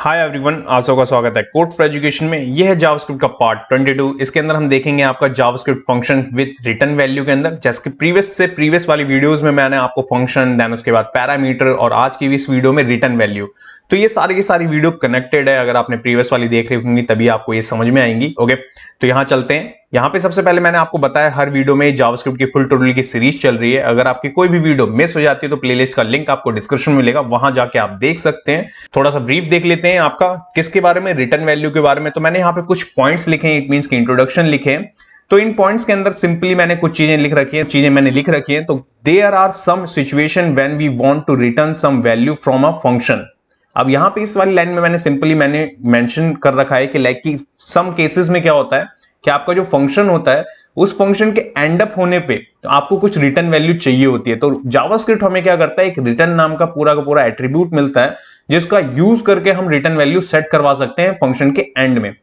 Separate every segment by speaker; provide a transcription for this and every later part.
Speaker 1: Hi everyone, आप सबका स्वागत है कोड फॉर एजुकेशन में। यह है जावास्क्रिप्ट का पार्ट 22। इसके अंदर हम देखेंगे आपका JavaScript function with return value के अंदर। जैसे कि प्रीवियस वाली वीडियोस में मैंने आपको फंक्शन, देन उसके बाद पैरामीटर और आज की भी इस वीडियो में रिटर्न वैल्यू। तो ये सारी की सारी वीडियो कनेक्टेड है। अगर आपने प्रीवियस वाली देख रही होंगी तभी आपको ये समझ में आएंगी। ओके, तो यहाँ चलते हैं। यहाँ पे सबसे पहले मैंने आपको बताया हर वीडियो में जावास्क्रिप्ट की फुल ट्यूटोरियल की सीरीज चल रही है। अगर आपकी कोई भी वीडियो मिस हो जाती है तो प्लेलिस्ट का लिंक आपको डिस्क्रिप्शन में मिलेगा, वहां जाके आप देख सकते हैं। थोड़ा सा ब्रीफ देख लेते हैं आपका किसके बारे में, रिटर्न वैल्यू के बारे में। तो मैंने यहाँ पे कुछ पॉइंट्स लिखे हैं, इट मींस की इंट्रोडक्शन लिखे हैं। तो इन पॉइंट्स के अंदर सिंपली मैंने कुछ चीजें लिख रखी हैं। तो there are some situation when we want to return some value from a function. अब यहाँ पे इस वाली लाइन में मैंने मेंशन कर रखा है कि लाइक कि सम केसेस में क्या होता है कि आपका जो फंक्शन होता है उस फंक्शन के एंड अप होने पे तो आपको कुछ रिटर्न वैल्यू चाहिए होती है। तो जावास्क्रिप्ट हमें क्या करता है, एक रिटर्न नाम का पूरा एट्रीब्यूट मिलता है जिसका यूज करके हम रिटर्न वैल्यू सेट करवा सकते हैं फंक्शन के एंड में।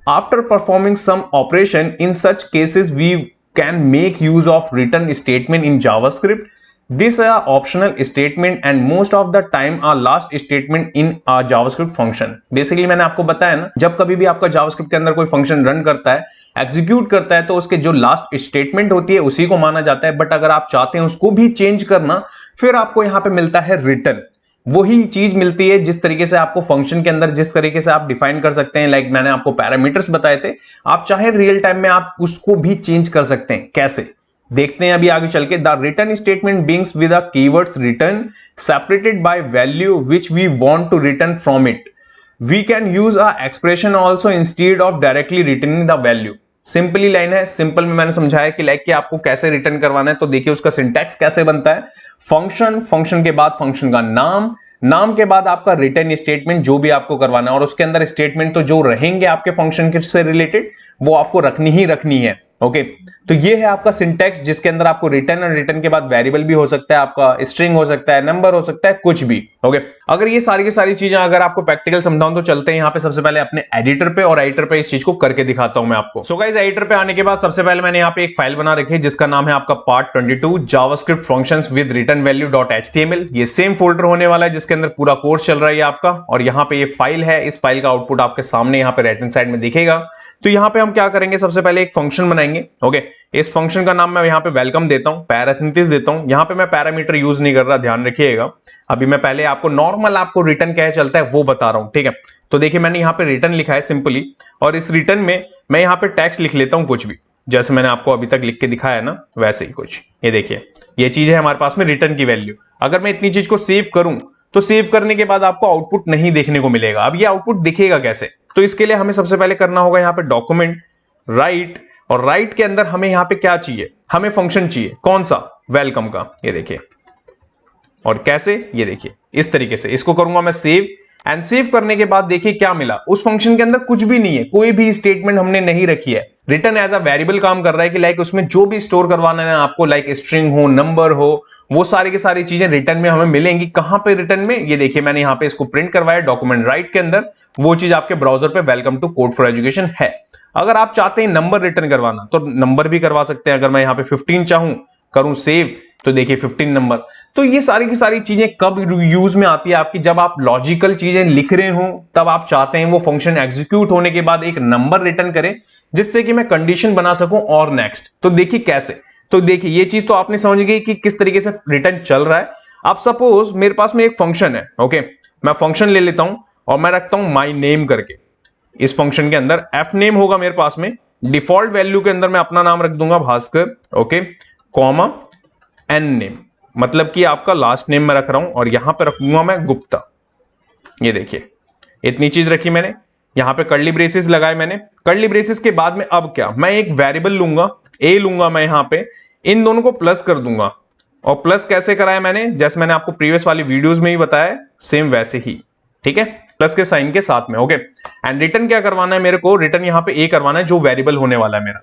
Speaker 1: After performing some operation in such cases we can make use of return statement in JavaScript. These are optional statement and most of the time are last statement in a JavaScript function। Basically मैंने आपको बताया ना, जब कभी भी आपका JavaScript के अंदर कोई फंक्शन रन करता है, एग्जीक्यूट करता है, तो उसके जो लास्ट स्टेटमेंट होती है उसी को माना जाता है। बट अगर आप चाहते हैं उसको भी चेंज करना, फिर आपको यहां पे मिलता है रिटर्न। वही चीज मिलती है जिस तरीके से आपको फंक्शन के अंदर जिस तरीके से आप डिफाइन कर सकते हैं। लाइक मैंने आपको पैरामीटर्स बताए थे, आप चाहे रियल टाइम में आप उसको भी चेंज कर सकते हैं। कैसे देखते हैं अभी आगे चल के। The return statement begins with the keywords return separated by value which we want to return from it. We can use a expression also instead of directly returning the value. Simply line है, simple में मैंने समझाया कि like कि आपको कैसे return करवाना है। तो देखिए उसका सिंटैक्स कैसे बनता है। फंक्शन के बाद फंक्शन का नाम के बाद आपका रिटर्न स्टेटमेंट जो भी आपको करवाना है, और उसके अंदर स्टेटमेंट तो जो रहेंगे आपके फंक्शन से रिलेटेड वो आपको रखनी ही रखनी है। ओके, तो ये है आपका सिंटैक्स जिसके अंदर आपको रिटर्न और रिटर्न के बाद वेरिएबल भी हो सकता है, आपका स्ट्रिंग हो सकता है, नंबर हो सकता है, कुछ भी। ओके, अगर ये सारी की सारी चीजें अगर आपको प्रैक्टिकल समझाऊं तो चलते हैं यहाँ पे सबसे पहले अपने एडिटर पे, और एडिटर पे इस चीज को करके दिखाता हूं मैं आपको। सो गाइस, एडिटर पे आने के बाद सबसे पहले मैंने यहाँ पे एक फाइल बना रखी है जिसका नाम है आपका part 22 JavaScript functions with return value .html। ये सेम फोल्डर होने वाला है जिसके अंदर पूरा कोर्स चल रहा है आपका, और यहाँ पे ये फाइल है। इस फाइल का आउटपुट आपके सामने यहाँ पे राइट हैंड साइड में दिखेगा। तो यहाँ पे हम क्या करेंगे, सबसे पहले एक फंक्शन बनाएंगे। ओके, इस फंक्शन का नाम मैं यहाँ पे वेलकम देता हूँ, पैराथेसिस देता हूँ। यहाँ पे मैं पैरामीटर यूज नहीं कर रहा, ध्यान रखिएगा। अभी मैं पहले आपको नॉर्मल आपको रिटर्न कैसे चलता है वो बता रहा हूँ, ठीक है। तो देखिए मैंने यहाँ पे रिटर्न लिखा है सिंपली, और इस रिटर्न में मैं यहाँ पे टेक्स्ट लिख लेता हूँ कुछ भी, जैसे मैंने आपको अभी तक लिख के दिखाया ना वैसे ही कुछ। ये देखिए ये चीज है हमारे पास में रिटर्न की वैल्यू। अगर मैं इतनी चीज को सेव करूं तो सेव करने के बाद आपको आउटपुट नहीं देखने को मिलेगा। अब ये आउटपुट दिखेगा कैसे, तो इसके लिए हमें सबसे पहले करना होगा यहाँ पे डॉक्यूमेंट राइट, और राइट के अंदर हमें यहाँ पे क्या चाहिए, हमें फंक्शन चाहिए। कौन सा, वेलकम का। ये देखिए, और कैसे, ये देखिए इस तरीके से इसको करूंगा मैं सेव। एंड सेव करने के बाद देखिए क्या मिला, उस फंक्शन के अंदर कुछ भी नहीं है, कोई भी स्टेटमेंट हमने नहीं रखी है। रिटर्न एज अ वेरिएबल काम कर रहा है कि लाइक उसमें जो भी स्टोर करवाना है आपको, लाइक स्ट्रिंग हो, नंबर हो, वो सारी की सारी चीजें रिटर्न में हमें मिलेंगी। कहां पे, रिटर्न में। ये देखिए मैंने यहाँ पे इसको प्रिंट करवाया डॉक्यूमेंट राइट के अंदर। वो चीज आपके ब्राउजर पे welcome to code for education है। अगर आप चाहते हैं नंबर रिटर्न करवाना तो नंबर भी करवा सकते हैं। अगर मैं यहाँ पे 15 चाहूं, करूं सेव, तो देखिए 15 नंबर। तो ये सारी की सारी चीजें कब यूज में आती है आपकी, जब आप लॉजिकल चीजें लिख रहे हो, तब आप चाहते हैं वो फंक्शन एग्जीक्यूट होने के बाद एक नंबर रिटर्न करे जिससे कि मैं कंडीशन बना सकूं और नेक्स्ट। तो देखिए कैसे, तो देखिए ये चीज तो आपने समझ गई कि किस तरीके से रिटर्न चल रहा है। अब सपोज मेरे पास में एक फंक्शन है। ओके, मैं फंक्शन ले लेता हूं और मैं रखता हूं माई नेम करके। इस फंक्शन के अंदर एफ नेम होगा मेरे पास में, डिफॉल्ट वैल्यू के अंदर मैं अपना नाम रख दूंगा Bhaskar. Okay, comma an name, मतलब कि आपका लास्ट नेम मैं रख रहा हूं, और यहां पे रखूंगा मैं गुप्ता। ये देखिए इतनी चीज रखी मैंने, यहां पे कर्ली ब्रेसेस लगाए मैंने। कर्ली ब्रेसेस के बाद में अब क्या, मैं एक वेरिएबल लूंगा, ए लूंगा मैं यहां पे, इन दोनों को प्लस कर दूंगा। और प्लस कैसे कराया मैंने, जैसे मैंने आपको प्रीवियस वाली वीडियोस में ही बताया, सेम वैसे ही, ठीक है, प्लस के साइन के साथ में। ओके, एंड रिटर्न क्या करवाना है मेरे को, रिटर्न यहां पे ए करवाना है जो वेरिएबल होने वाला है मेरा।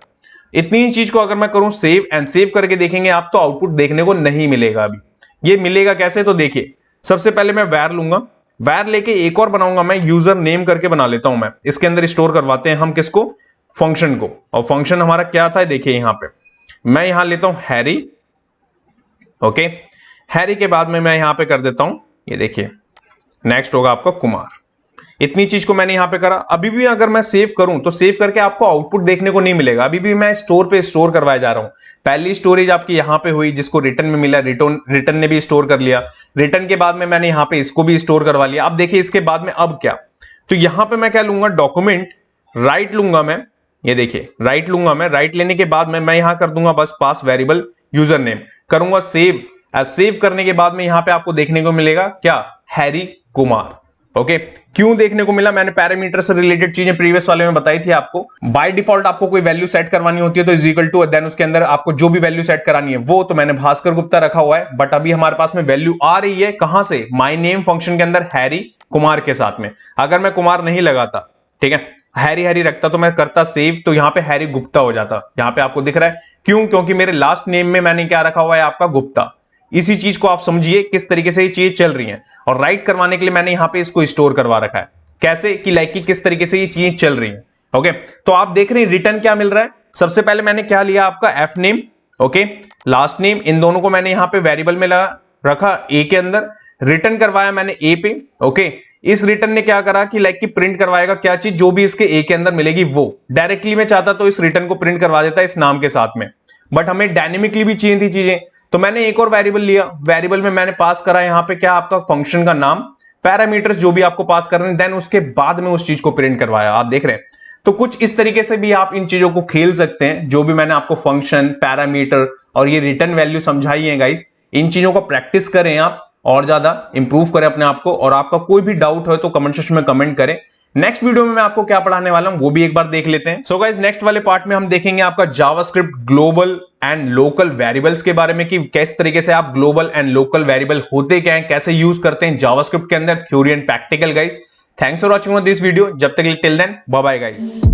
Speaker 1: इतनी ही चीज को अगर मैं करूं सेव, एंड सेव करके देखेंगे आप, तो आउटपुट देखने को नहीं मिलेगा। अभी ये मिलेगा कैसे, तो देखिए सबसे पहले मैं वैर लूंगा, वैर लेके एक और बनाऊंगा मैं, यूजर नेम करके बना लेता हूं मैं। इसके अंदर स्टोर करवाते हैं हम किसको, फंक्शन को। और फंक्शन हमारा क्या था, देखिए यहां पे मैं यहां लेता हूं हैरी। ओके, हैरी के बाद में मैं यहां पे कर देता हूं, ये देखिए नेक्स्ट होगा आपका कुमार। इतनी चीज को मैंने यहां पे करा। अभी भी अगर मैं सेव करूं तो सेव करके आपको आउटपुट देखने को नहीं मिलेगा, अभी भी मैं स्टोर पे स्टोर करवाया जा रहा हूं। पहली स्टोरेज आपकी यहां पे हुई जिसको रिटर्न में मिला, रिटर्न ने भी स्टोर कर लिया, रिटर्न के बाद में मैंने यहां पे इसको भी स्टोर करवा लिया। अब देखिए इसके बाद में अब क्या, तो यहां पे मैं क्या लूंगा, डॉक्यूमेंट राइट लूंगा मैं, ये देखिए राइट लूंगा मैं, राइट लेने के बाद में मैं यहां कर दूंगा बस पास वेरिएबल यूजर नेम, करूंगा सेव। सेव करने के बाद में यहां पे आपको देखने को मिलेगा क्या, हैरी कुमार। ओके, क्यों देखने को मिला, मैंने पैरामीटर से रिलेटेड चीजें प्रीवियस वाले में बताई थी आपको। बाय डिफॉल्ट आपको कोई वैल्यू सेट करवानी होती है तो इज इक्वल टू, देन उसके अंदर आपको जो भी वैल्यू सेट करानी है वो तो मैंने भास्कर गुप्ता रखा हुआ है, बट अभी हमारे पास में वैल्यू आ रही है कहां से, माय नेम फंक्शन के अंदर हैरी कुमार के साथ में। अगर मैं कुमार नहीं लगाता, ठीक है, हैरी हैरी रखता तो मैं करता सेव, तो यहां पे हैरी गुप्ता हो जाता। यहां पे आपको दिख रहा है क्यों, क्योंकि मेरे लास्ट नेम में मैंने क्या रखा हुआ है आपका गुप्ता। इसी चीज को आप समझिए किस तरीके से ये चीजें चल रही हैं। और राइट करवाने के लिए मैंने यहां पे इसको स्टोर करवा रखा है, कैसे कि लाइक कि किस तरीके से ये चीजें चल रही हैं। ओके, तो आप देख रहे हैं रिटर्न क्या मिल रहा है। सबसे पहले मैंने क्या लिया आपका F name, okay, last name, इन दोनों को मैंने यहां पे वेरिएबल में रखा ए के अंदर, रिटर्न करवाया मैंने ए पे। ओके, इस रिटर्न ने क्या करा कि लाइक कि प्रिंट करवाएगा क्या चीज, जो भी इसके ए के अंदर मिलेगी वो। डायरेक्टली में चाहता तो इस रिटर्न को प्रिंट करवा देता इस नाम के साथ में, बट हमें डायनेमिकली भी चाहिए थी चीजें, तो मैंने एक और वेरिएबल लिया। वेरिएबल में मैंने पास करा यहां पे क्या, आपका फंक्शन का नाम, पैरामीटर्स जो भी आपको पास करने, देन उसके बाद में उस चीज को प्रिंट करवाया। आप देख रहे हैं, तो कुछ इस तरीके से भी आप इन चीजों को खेल सकते हैं। जो भी मैंने आपको फंक्शन, पैरामीटर और ये रिटर्न वैल्यू समझाई है गाइस, इन चीजों को प्रैक्टिस करें आप और ज्यादा इंप्रूव करें अपने आप को। और आपका कोई भी डाउट हो तो कमेंट सेक्शन में कमेंट करें। नेक्स्ट वीडियो में मैं आपको क्या पढ़ाने वाला हूं वो भी एक बार देख लेते हैं। सो गाइस, नेक्स्ट वाले पार्ट में हम देखेंगे आपका JavaScript global and local variables के बारे में, कि किस तरीके से आप ग्लोबल एंड लोकल वेरिएबल होते क्या हैं, कैसे यूज करते हैं जावास्क्रिप्ट के अंदर, theory and practical. Guys, thanks for watching this video. जब तक till then bye bye guys.